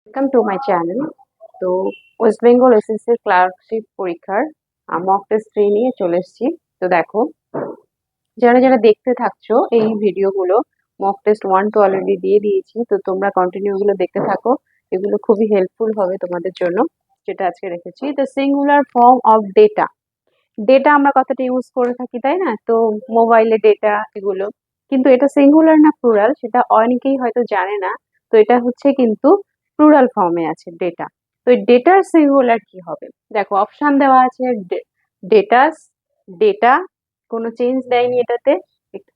Welcome to my channel. তো West Bengal SSC clerkship পরীক্ষার mock test 3 নিয়ে চলে এসেছি। তো দেখো, যারা যারা দেখতে থাকছো এই ভিডিওগুলো, মক টেস্ট 1 2 অলরেডি দিয়ে দিয়েছি, তো তোমরা কন্টিনিউ এগুলো দেখতে থাকো। এগুলো খুবই হেল্পফুল হবে তোমাদের জন্য। যেটা আজকে রেখেছি, the singular form of data. Data আমরা কথাটা ইউজ করে থাকি, তাই না? তো মোবাইলে ডেটা এগুলো, কিন্তু এটা সিঙ্গুলার না প্লুরাল সেটা অনেকেই হয়তো জানে না। তো এটা হচ্ছে কিন্তু প্লুরাল ফর্মে আছে ডেটা। তো এই ডেটার সিঙ্গুলার কি হবে? দেখো, অপশন দেওয়া আছে ডেটাস, ডেটা, কোনো চেঞ্জ দেয়নি এটাতে।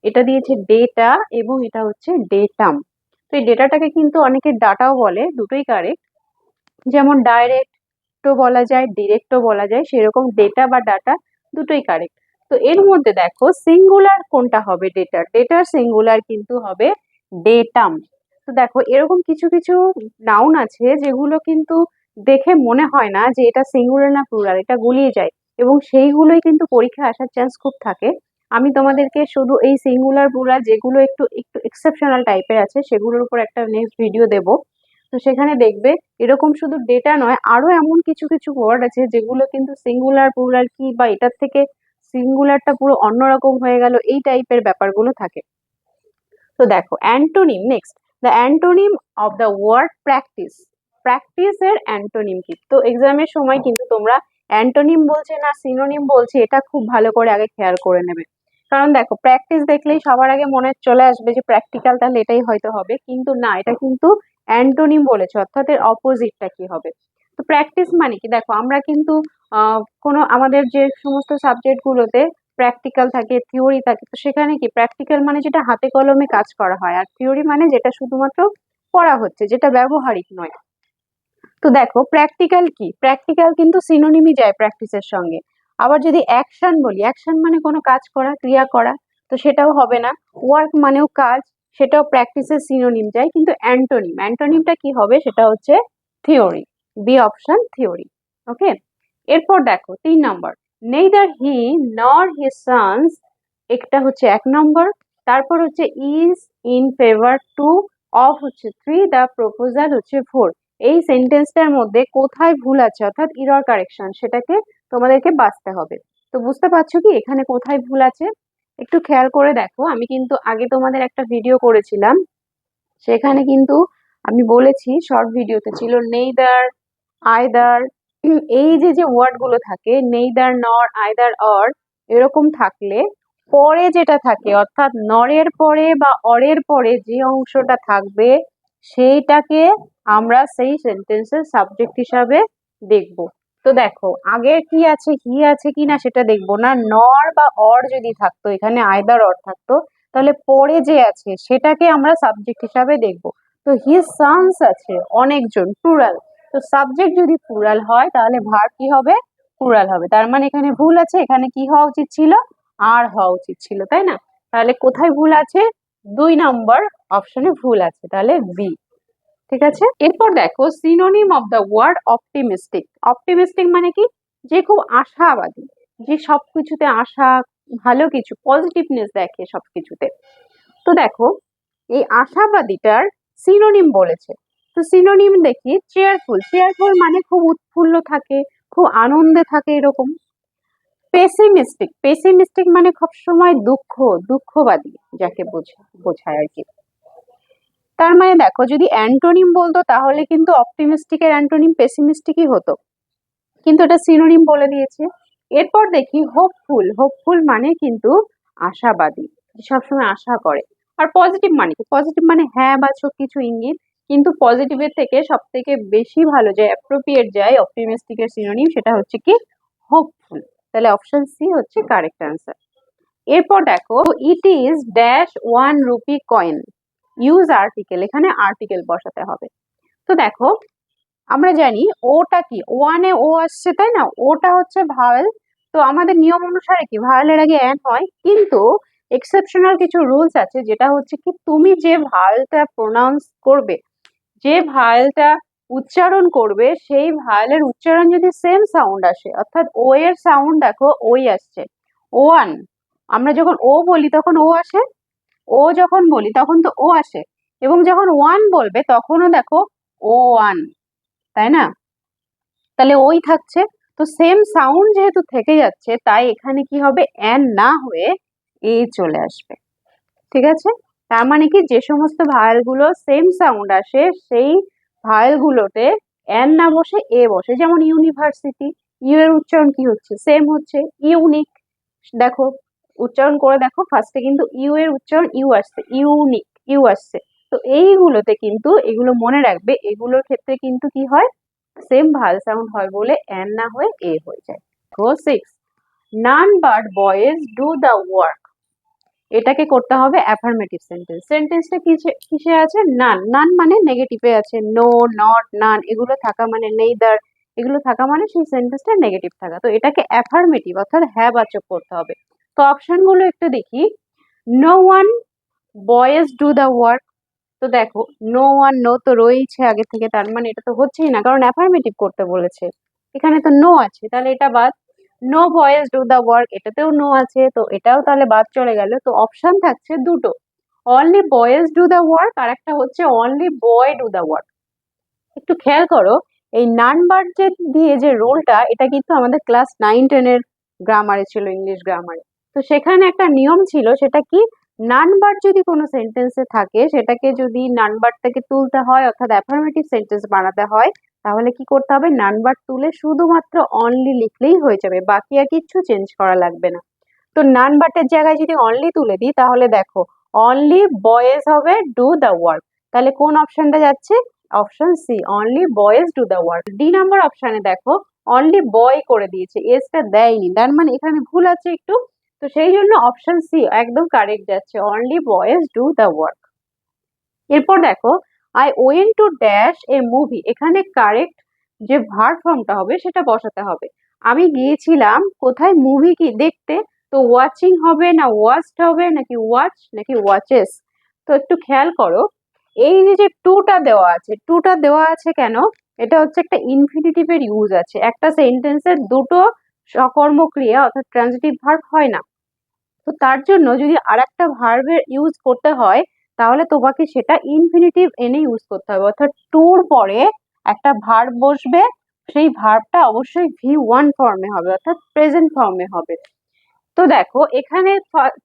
এটা দিয়েছে ডেটা এবং এটা হচ্ছে ডেটাম। তো এই ডেটাটাকে কিন্তু অনেকে ডাটাও বলে, দুটোই কারেক্ট। যেমন ডাইরেক্টও বলা যায়, ডিরেক্টও বলা যায়, সেরকম ডেটা বা ডাটা দুটোই কারেক্ট। তো এর মধ্যে দেখো সিঙ্গুলার কোনটা হবে? ডেটার ডেটার সিঙ্গুলার কিন্তু হবে ডেটাম। তো দেখো, এরকম কিছু কিছু নাউন আছে যেগুলো কিন্তু দেখে মনে হয় না যে এটা সিঙ্গুলার না প্লুরাল, এটা গুলিয়ে যায়, এবং সেইগুলোই কিন্তু পরীক্ষায় আসার চান্স খুব থাকে। আমি তোমাদেরকে শুধু এই সিঙ্গুলার প্লুরাল যেগুলো একটু একটু এক্সেপশনাল টাইপের আছে সেগুলোর উপর একটা নেক্সট ভিডিও দেবো। তো সেখানে দেখবে এরকম শুধু ডেটা নয়, আরো এমন কিছু কিছু ওয়ার্ড আছে যেগুলো কিন্তু সিঙ্গুলার প্লুরাল কি বা এটার থেকে সিঙ্গুলারটা পুরো অন্যরকম হয়ে গেল, এই টাইপের ব্যাপারগুলো থাকে। তো দেখো antonym next, the antonym of the word practice. Practice এর অ্যান্টোনিম কি? তো এক্সামের সময় কিন্তু তোমরা অ্যান্টোনিম বলছে না সিনোনিম বলছে এটা খুব ভালো করে আগে খেয়াল করে নেবে। কারণ দেখো, প্র্যাকটিস দেখলেই সবার আগে মনে চলে আসবে যে প্র্যাকটিক্যাল, তাহলে এটাই হয়তো হবে, কিন্তু না, এটা কিন্তু অ্যান্টোনিম বলেছে, অর্থাৎ এর অপোজিটটা কি হবে। তো প্র্যাকটিস মানে কি? দেখো, আমরা কিন্তু কোনো আমাদের যে সমস্ত সাবজেক্ট গুলোতে প্র্যাকটিক্যাল থাকে, থিওরি থাকে, তো সেখানে কি প্র্যাকটিক্যাল মানে যেটা হাতে কলমে কাজ করা হয়, আর থিওরি মানে যেটা শুধুমাত্র পড়া হচ্ছে, যেটা ব্যবহারিক নয়। তো দেখো প্র্যাকটিক্যাল কি? প্র্যাকটিক্যাল কিন্তু সিনোনিমই যায় প্র্যাকটিসের সঙ্গে। আবার যদি অ্যাকশন বলি, অ্যাকশন মানে কোনো কাজ করা, ক্রিয়া করা, তো সেটাও হবে না। ওয়ার্ক মানেও কাজ, সেটাও প্র্যাকটিসের সিনোনিম যায়, কিন্তু অ্যান্টোনিম, অ্যান্টোনিমটা কি হবে? সেটা হচ্ছে theory. B option theory. Okay, এরপর দেখো 3 নম্বর, নেইদার হি নর হিজ সন্স, একটা হচ্ছে 1 নম্বর। তারপর হচ্ছে is in favour two, of হচ্ছে 3, দ্য প্রপোজাল হচ্ছে 4। এই সেন্টেন্সটার মধ্যে কোথায় ভুল আছে, অর্থাৎ ইরর কারেকশন, সেটাকে তোমাদেরকে বাছতে হবে। তো বুঝতে পারছো কি এখানে কোথায় ভুল আছে? একটু খেয়াল করে দেখো, আমি কিন্তু আগে তোমাদের একটা ভিডিও করেছিলাম, সেখানে কিন্তু আমি বলেছি, শর্ট ভিডিওতে ছিল নেইদার, আইদার, এই যে যে ওয়ার্ড গুলো থাকে নেইদার, নর, আইদার, অর, এরকম থাকলে পরে যেটা থাকে, অর্থাৎ নরের পরে বা অরের পরে যে অংশটা থাকবে সেইটাকে আমরা সেই সেন্টেন্সের সাবজেক্ট হিসাবে দেখব। তো দেখো, আগে কি আছে, হি আছে কিনা সেটা দেখবো না, নর বা অর যদি থাকতো, এখানে আইদার অর থাকতো, তাহলে পরে যে আছে সেটাকে আমরা সাবজেক্ট হিসাবে দেখব। তো হিজ সন্স আছে অনেকজন, প্লুরাল। তো সাবজেক্ট যদি প্লুরাল হয় তাহলে ভার্ব কি হবে? প্লুরাল হবে। তার মানে এখানে ভুল আছে, এখানে কি হওয়া উচিত ছিল? আর হওয়া উচিত ছিল, তাই না? তাহলে কোথায় ভুল আছে? 2 নম্বর অপশনে ভুল আছে, তাহলে বি। ঠিক আছে, এরপর দেখো synonym of the word optimistic. Optimistic মানে কি? যে খুব আশাবাদী, যে সবকিছুতে আশা, ভালো কিছু, পজিটিভনেস দেখে সবকিছুতে। তো দেখো, এই আশাবাদীটার সিনোনিম বলেছে। তো সিনোনিম দেখি, চেয়ারফুল। চেয়ারফুল মানে খুব উৎফুল্ল থাকে, খুব আনন্দে থাকে, এরকম। পেসিমিস্টিক, পেসিমিস্টিক মানে সবসময় দুঃখ, দুঃখবাদী, যাকে বোঝায় আর কি। তার মানে দেখো, যদি অ্যান্টোনিম বলতো তাহলে কিন্তু অপটিমিস্টিক এর অ্যান্টোনিম পেসিমিস্টিকই হতো, কিন্তু এটা সিনোনিম বলে দিয়েছে। এরপর দেখি হোপফুল। হোপফুল মানে কিন্তু আশাবাদী, সবসময় আশা করে। আর পজিটিভ মানে কি? পজিটিভ মানে হ্যাঁ বাচক কিছু ইঙ্গিত, কিন্তু পজিটিভের থেকে সব থেকে বেশি ভালো যায়, অ্যাপ্রোপ্রিয়েট যায় অপটিমিস্টিক এর সিনোনিম, সেটা হচ্ছে কি? হোপফুল। তাহলে অপশন সি হচ্ছে কারেক্ট অ্যান্সার। এরপর দেখো, it is dash 1 rupee coin. Use article, এখানে আর্টিকেল বসাতে হবে। তো দেখো, আমরা জানি ওটা কি, ওয়ানে ও আসছে, তাই না? ওটা হচ্ছে ভাওয়েল। তো আমাদের নিয়ম অনুসারে কি ভাওয়েলের আগে অ্যান হয়, কিন্তু এক্সেপশনাল কিছু রুলস আছে, যেটা হচ্ছে কি তুমি যে ভাওয়েলটা প্রোনাউন্স করবে, যে ভাওয়েলটা উচ্চারণ করবে, সেই ভাওয়েলের উচ্চারণ যদি সেম সাউন্ড আসে, অর্থাৎ ও এর সাউন্ড দেখো ওই আসছে, ওয়ান, আমরা যখন ও বলি তখন ও আসে, ও যখন বলি তখন তো ও আসে, এবং যখন ওয়ান বলবে তখনও দেখো ও ওয়ান, তাই না? তাহলে ওই থাকছে। তো সেম সাউন্ড যেহেতু থেকে যাচ্ছে তাই এখানে কি হবে, অ্যান না হয়ে এ চলে আসবে। ঠিক আছে, তার মানে কি যে সমস্ত ভায়েলগুলো সেম সাউন্ড আসে সেই ভায়েলগুলোতে অ্যান না বসে এ বসে। যেমন ইউনিভার্সিটি, ইউ এর উচ্চারণ কি হচ্ছে, সেম হচ্ছে। ইউনিক, দেখো উচ্চারণ করে দেখো, ফার্স্টে কিন্তু ইউ এর উচ্চারণ ইউ আসছে, ইউনিক ইউ আসছে। তো এইগুলোতে কিন্তু, এগুলো মনে রাখবে, এগুলোর ক্ষেত্রে কিন্তু কি হয়, সেম ভাল সাউন্ড হয় বলে অ্যান না হয়ে এ হয়ে যায়। গো 6, none but boys do the work. এটাকে করতে হবে অ্যাফার্মেটিভ সেন্টেন্স। সেন্টেন্সটা কিসে আছে, নান। নান মানে নেগেটিভে আছে, নো, নট, নান এগুলো থাকা মানে নেইদার, এগুলো থাকা মানে সেই সেন্টেন্সটা নেগেটিভ থাকা। তো এটাকে অ্যাফার্মেটিভ অর্থাৎ হ্যাঁ বাচক করতে হবে। তো অপশনগুলো একটু দেখি। No one boys do the work. তো দেখো নো ওয়ান, নো তো রয়েছে আগে থেকে, তার মানে এটা তো হচ্ছেই না, কারণ অ্যাফার্মেটিভ করতে বলেছে। এখানে তো নো আছে, তাহলে এটা বাদ। No boys do the work, এটাতেও নো আছে, তো এটাও তাহলে বাদ চলে গেল। তো অপশন থাকছে দুটো, only boys do the work আর একটা হচ্ছে only boy do the work. একটু খেয়াল করো, এই নান বার্ড যে দিয়ে যে রোলটা, এটা কিন্তু আমাদের ক্লাস 9-10-এর গ্রামারে ছিল, ইংলিশ গ্রামারে। তো সেখানে একটা নিয়ম ছিল, সেটা কি, নান বার্ড যদি কোনো সেন্টেন্সে থাকে সেটাকে যদি নান বার্ডটাকে তুলতে হয় অর্থাৎ অ্যাফার্মেটিভ সেন্টেন্স বানাতে হয়, তাহলে কি করতে হবে, নান বার্ড তুলে শুধুমাত্র অনলি লিখলেই হয়ে যাবে, বাকি আর কিচ্ছু চেঞ্জ করা লাগবে না। তো নান বাটের জায়গায় যদি অনলি তুলে দিই, তাহলে দেখো অনলি বয়েজ হবে ডু দ্য ওয়ার্ক। তাহলে কোন অপশনটা যাচ্ছে, option C, only boys do the work. D number অপশনে দেখো অনলি বয় করে দিয়েছে, এসটা দেয়নি, তার মানে এখানে ভুল আছে একটু। তো সেই জন্য অপশন সি একদম কারেক্ট যাচ্ছে, only boys do the work. এরপর দেখো, I went to dash a movie, এখানে কারেক্ট যে ভার্ব ফর্মটা হবে সেটা বসাতে হবে। আমি গিয়েছিলাম কোথায়, মুভি কি দেখতে। তো ওয়াচিং হবে না ওয়াচড হবে, নাকি ওয়াচ নাকি ওয়াচেস। তো একটু খেয়াল করো, এই যে টুটা দেওয়া আছে, টুটা দেওয়া আছে কেন, এটা হচ্ছে একটা ইনফিনিটিভের ইউজ আছে। একটা সেন্টেন্সের দুটো সকর্মক্রিয়া অর্থাৎ ট্রানজিটিভ ভার্ব হয় না। তো তার জন্য যদি আরেকটা ভার্বের ইউজ করতে হয়, তাহলে তোমাকে সেটা ইনফিনিটিভ এনে ইউজ করতে হবে, অর্থাৎ টুর পরে একটা ভার্ব বসবে, সেই ভার্বটা অবশ্যই V1 ফর্মে হবে অর্থাৎ প্রেজেন্ট ফর্মে হবে। তো দেখো এখানে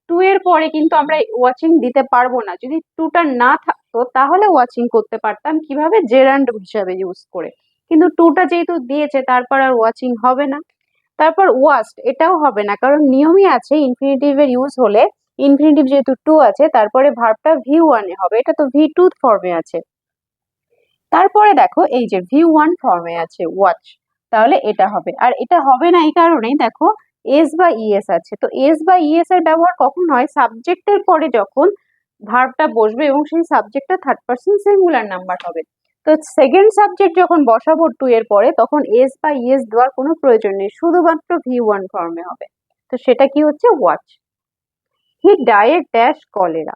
টু এর পরে কিন্তু আমরা ওয়াচিং দিতে পারবো না, যদি টুটা না থাকতো তাহলে ওয়াচিং করতে পারতাম, কিভাবে, জেরান্ড হিসাবে ইউজ করে। কিন্তু টুটা যেহেতু দিয়েছে তারপর আর ওয়াচিং হবে না। তারপর ওয়াস্ট, এটাও হবে না, কারণ নিয়মই আছে ইনফিনিটিভের ইউজ হলে, ইনফিনিটিভ যেহেতু টু আছে তারপরে ভার্বটা V1 এ হবে, এটা তো V2 ফর্মে আছে। তারপরে দেখো এই যে V1 ফর্মে আছে ওয়াচ, তাহলে এটা হবে। আর এটা হবে না এই কারণেই, দেখো এস বা ইএস আছে। তো এস বা ইএস এর ব্যবহার কখন হয়, সাবজেক্টের পরে যখন ভার্বটা বসবে এবং সেই সাবজেক্টটা থার্ড পারসন সিঙ্গুলার নাম্বার হবে। তো সেকেন্ড সাবজেক্ট যখন বসাবো টু এর পরে, তখন এস বা ইএস দেওয়ার কোনো প্রয়োজন নেই, শুধুমাত্র V1 ফর্মে হবে। তো সেটা কি হচ্ছে, watch. He died dash cholera,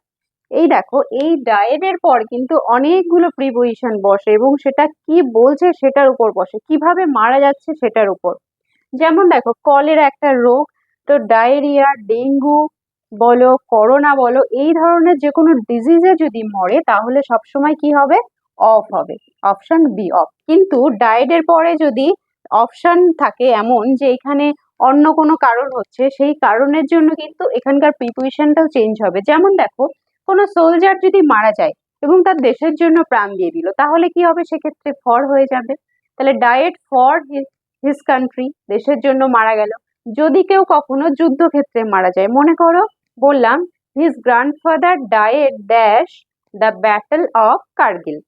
এই দেখো এই ডায়েট এর পর কিন্তু অনেকগুলো প্রিপোজিশন বসে এবং সেটা কি বলছে সেটার উপর বসে, কিভাবে মারা যাচ্ছে সেটার উপর। যেমন দেখো কলেরা একটা রোগ, তো ডায়রিয়া, ডেঙ্গু বলো, করোনা বলো, এই ধরনের যে কোনো ডিজিজে যদি মরে তাহলে সবসময় কি হবে, অফ হবে, অপশন বি অফ। কিন্তু ডায়েটের পরে যদি অপশন থাকে এমন যে এখানে অন্য কোনো কারণ হচ্ছে, সেই কারণের জন্য কিন্তু এখানকার প্রিপোজিশনটাও চেঞ্জ হবে। যেমন দেখো কোনো সোলজার যদি মারা যায় এবং তার দেশের জন্য প্রাণ দিয়ে দিল, তাহলে কি হবে, সেক্ষেত্রে ফর হয়ে যাবে। তাহলে ডায়েট ফর হিজ কান্ট্রি, দেশের জন্য মারা গেল। যদি কেউ কখনো যুদ্ধক্ষেত্রে মারা যায়, মনে করো বললাম his grandfather diet dash the battle of Kargil,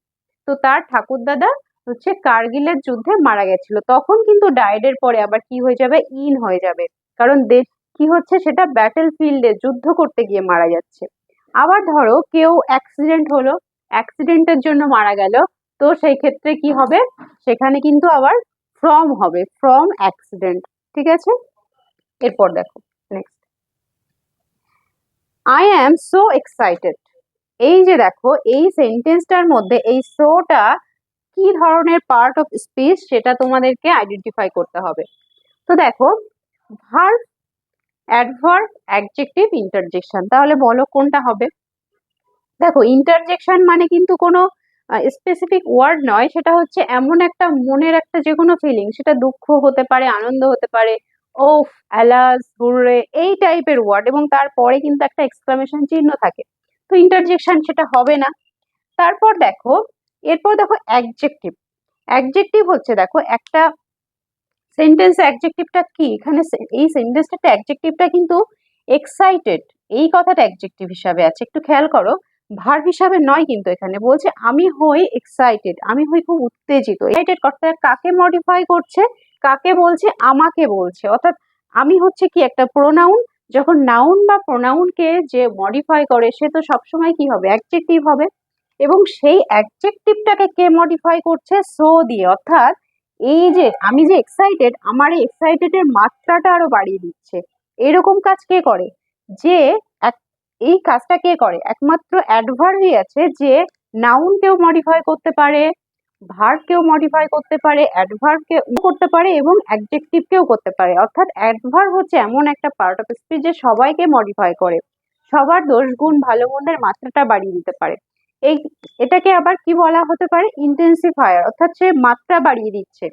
তো তার ঠাকুরদাদা হচ্ছে কার্গিলের যুদ্ধে মারা গেছিল, তখন কিন্তু ডায়েটের পরে আবার কি হয়ে যাবে, ইন হয়ে যাবে, কারণ দেশ কি হচ্ছে, সেটা ব্যাটল ফিল্ডে যুদ্ধ করতে গিয়ে মারা যাচ্ছে। আবার ধরো কেউ অ্যাক্সিডেন্ট হলো, অ্যাক্সিডেন্টের জন্য মারা গেল, তো সেই ক্ষেত্রে কি হবে, সেখানে কিন্তু আবার ফ্রম হবে, ফ্রম অ্যাক্সিডেন্ট। ঠিক আছে, এরপর দেখো next, I am so excited. এই যে দেখো এই সেন্টেন্সটার মধ্যে এই সোটা কি ধরনের পার্ট অফ স্পিচ সেটা তোমাদেরকে আইডেন্টিফাই করতে হবে। তো দেখো ভার্ব, অ্যাডভার্ব, অ্যাডজেক্টিভ, ইন্টারজেকশন, তাহলে বলো কোনটা হবে। দেখো ইন্টারজেকশন মানে কিন্তু কোনো স্পেসিফিক ওয়ার্ড নয়, সেটা হচ্ছে এমন একটা মনের একটা যে কোনো ফিলিং, সেটা দুঃখ হতে পারে, আনন্দ হতে পারে, ওফ, অ্যালাস, হুররে, এই টাইপের ওয়ার্ড, এবং তারপরে কিন্তু একটা এক্সক্লামেশন চিহ্ন থাকে। তো ইন্টারজেকশন সেটা হবে না। তারপর দেখো, এরপর দেখো অ্যাডজেক্টিভ। অ্যাডজেক্টিভ হচ্ছে দেখো একটা সেন্টেন্স। অ্যাডজেক্টিভটা কি এখানে, এই সেন্টেন্সটা অ্যাডজেক্টিভটা কিন্তু এক্সাইটেড, এই কথাটা অ্যাডজেক্টিভ হিসাবে আছে, একটু খেয়াল করো। ভার্ব হিসাবে নয়, কিন্তু এখানে বলছে আমি হই এক্সাইটেড, আমি হই খুব উত্তেজিত। এক্সাইটেড কথাটা কাকে মডিফাই করছে, কাকে বলছে, আমাকে বলছে। অর্থাৎ আমি হচ্ছে কি একটা প্রোনাউন, যখন নাউন বা প্রোনাউনকে যে মডিফাই করে সে তো সবসময় কি হবে, অ্যাডজেক্টিভ হবে। এবং সেই অ্যাডজেক্টিভটাকে কে মডিফাই করছে, সো দিয়ে। অর্থাৎ এই যে আমি যে এক্সাইটেড, আমার এই এক্সাইটেড এর মাত্রাটা আরো বাড়িয়ে দিচ্ছে। এরকম কাজ কে করে, যে এই কাজটা কে করে, একমাত্র অ্যাডভার্বই আছে যে নাউন কেও মডিফাই করতে পারে, ভার্ব কেও মডিফাই করতে পারে, অ্যাডভার্ব কেও করতে পারে, এবং অ্যাডজেক্টিভ কেও করতে পারে। অর্থাৎ অ্যাডভার্ব হচ্ছে এমন একটা পার্ট অফ স্পিচ যে সবাইকে মডিফাই করে, সবার দোষ গুণ ভালো মন্দের মাত্রাটা বাড়িয়ে দিতে পারে। এই এটাকে আবার কি বলা হতে পারে, ইন্টেন্সিফায়ার, অর্থাৎ সে মাত্রা বাড়িয়ে দিচ্ছে।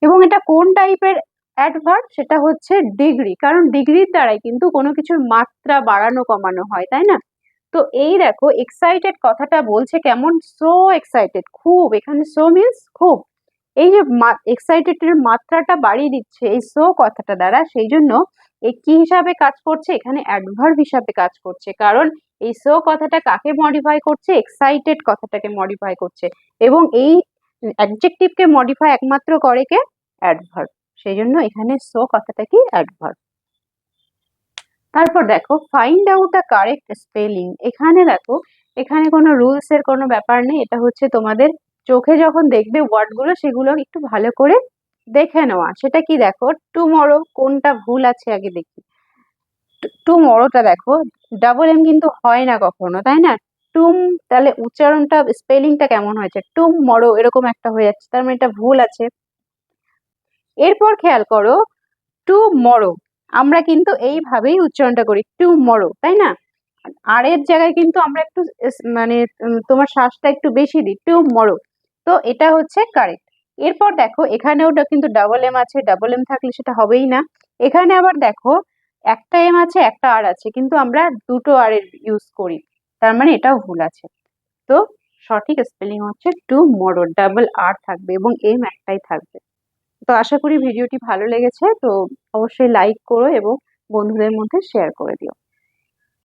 এবং এটা কোন টাইপের অ্যাডভার্ব, সেটা হচ্ছে ডিগ্রি, কারণ ডিগ্রির দ্বারাই কিন্তু কোনো কিছুর মাত্রা বাড়ানো কমানো হয়, তাই না? তো এই দেখো এক্সাইটেড কথাটা বলছে কেমন, সো এক্সাইটেড, খুব, এখানে সো মিন্স খুব। এই যে এক্সাইটেড এর মাত্রাটা বাড়িয়ে দিচ্ছে এই সো কথাটা দ্বারা, সেই জন্য এই কি হিসাবে কাজ করছে, এখানে অ্যাডভার্ব হিসাবে কাজ করছে। কারণ এই সো কথাটা কাকে মডিফাই করছে, এক্সাইটেড কথাটাকে মডিফাই করছে। এবং এই অ্যাডজেক্টিভকে মডিফাই একমাত্র করে কে, অ্যাডভার্ব। সেই জন্য এখানে সো কথাটা কি, অ্যাডভার্ব। তারপর দেখো find out the correct spelling. এখানে দেখো, এখানে কোনো রুলস এর কোনো ব্যাপার নেই, এটা হচ্ছে তোমাদের চোখে যখন দেখবে ওয়ার্ডগুলো, সেগুলো একটু ভালো করে দেখে নেওয়া। সেটা কি, দেখো টুমরো কোনটা ভুল আছে আগে দেখি। টুমরোটা দেখো ডাবল এম কিন্তু হয় না কখনো, তাই না? টুম, তাহলে উচ্চারণটা স্পেলিংটা কেমন হয়েছে, টুম মরো এরকম একটা হয়ে যাচ্ছে, তার মানে এটা ভুল আছে। এরপর খেয়াল করো, টু মরো আমরা কিন্তু এইভাবেই উচ্চারণটা করি, টু মরো, তাই না? আর এর জায়গায় কিন্তু আমরা একটু মানে তোমার শ্বাসটা একটু বেশি দিই, টু মরো। তো এটা হচ্ছে কারেক্ট। এরপর দেখো এখানেও কিন্তু ডাবল এম আছে, ডাবল এম থাকলে সেটা হবেই না। এখানে আবার দেখো একটা এম আছে, একটা আর আছে, কিন্তু আমরা দুটো আর এর ইউজ করি, তার মানে এটাও ভুল আছে। তো সঠিক স্পেলিং হচ্ছে টু মরো, ডাবল আর থাকবে এবং এম একটাই থাকবে। তো আশা করি ভিডিওটি ভালো লেগেছে, তো অবশ্যই লাইক করো এবং বন্ধুদের মধ্যে শেয়ার করে দিও।